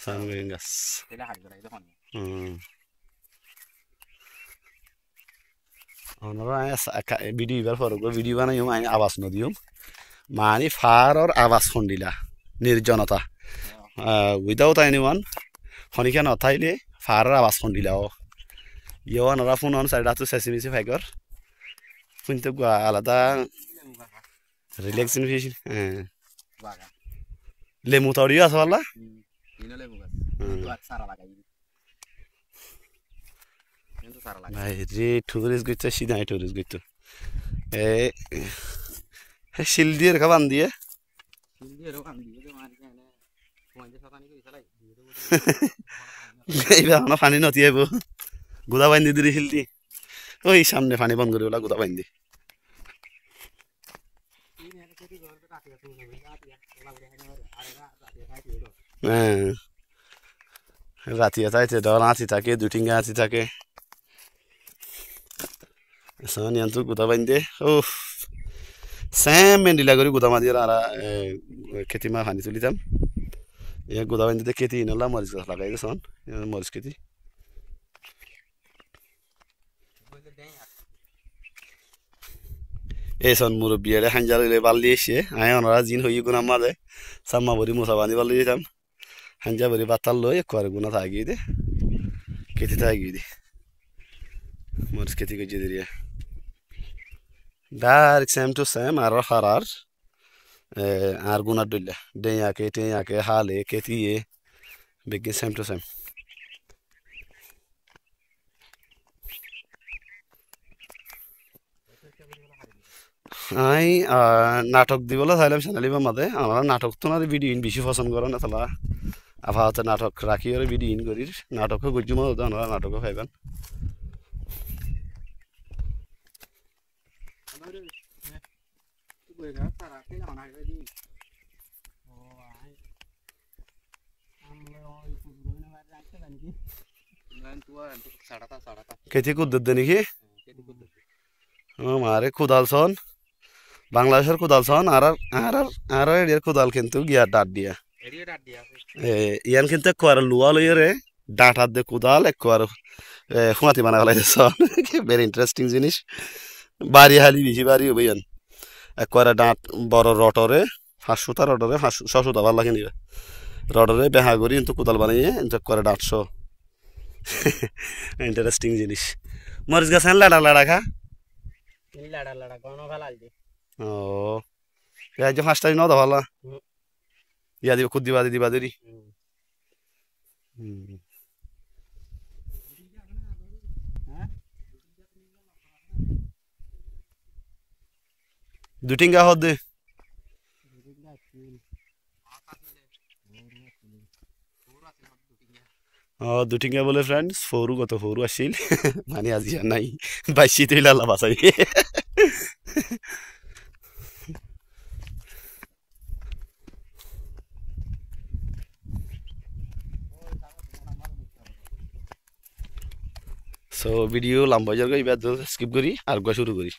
সানগ্রিন গাছ ভিডিও এবার পর ভিডিও বানাই আমি আওয়াজ নদিও মানে ফারর আওয়াজ শুনিলা নির্জনতা উইদাউট এনিওয়ান খনিকা নথাইলে ফারর আওয়াজ শুনিলা ইয়েও নরা ফোন অন সাইড আতো চেঁচিমেচি ফাইগর শুনতে আলাদা রিল্যাক্সিং ফিশ লেমু তাড়িও আছে বলা ভাই রে টুরিস্ট গইতে সিধা টুরিস্ট গইতো এ শিল দিয়ে রেখা বান দিয়ে এইবার পানি নতি আইব গুদা বান্ধি দিলি শিল দি ওই সামনে পানি বন্ধ করে ওলা গুদা বান্ধি হ্যাঁ রাতিয়া তাইতে ধর আঁচি থাকে দুটিঙ্গা আঁচি থাকে নিয়ন্ত্রণ গুদা বান্ধে ও সেম মেন্ডিলা করে গুদা মাদি আর খেতি মা পানি তুলিতাম এ গুদা বান্ধিতে খেতি নলা মরিচ গাছ লাগাই দিয়েছন মরিচ খেতি এই সন মুরব্বী এড়ে হাঞ্জার বাল্লি এসে আয় ওনারা জিন হই গুনা মাঝে সাম্মা ভরি মুসা বান্ধি বাল্লি যেতাম হাঞ্জা ভরি বাতাল লই করে গুনা থাকিয়ে দে খেতি থাকিয়ে দে মরিচ খেতি করছে দিয়ে ডাইরেক্ট সেম টু সেম আর হারার আর গুনার ডইলা টেয়াকে হালে খেতিয়ে বেগে সেম টু সেম আই নাটক দিবলে চাইলাম চ্যানেলিবার মাঝে আমরা নাটক তো না ভিডিও ইন বেশি পছন্দ করেন না তালা আপাতত নাটক রাখি আর ভিডিও ইন করি নাটকও করছি মতো আমরা নাটকও পাইবেন খেতি কুদ্দুর নাকি মারে কুদালছন বাংলাদেশের কুদালছন আর এরিয়ার কুদাল কিন্তু গিয়া ডাট দিয়া ইয়ান কিন্তু একবার লুয়া লইরে ডাট হাত দিয়ে কুদাল একবার ফুঁয়াতি বানা ফেলাইছ ভেরি ইন্টারেস্টিং জিনিস বাড়ি হালি বেশি বাড়ি হবে ইয়ান একবার ডাট বড় রটরে 500টা রটরে 600টা ভাল লাগে নিবে রটরে বেহা করি কিন্তু কুদাল বানাইয়ে একবার ডাটশ ইন্টারেস্টিং জিনিস মরিচ গাছ লাড়া লাড়া খা ও যে ফার্স্ট টাইম নদা ভালো ইয়া দিব খুদ দিবা দেরি দুটিঙ্গা হদ দে দুটিঙ্গা বলে ফ্রেন্ডস ফৌরু কত ফৌরু আসছিল মানে আজি আর নাই বাইশি তুই লালা বাসাই সো ভিডিও লম্বা যাবে এবার স্কিপ করি আর শুরু করি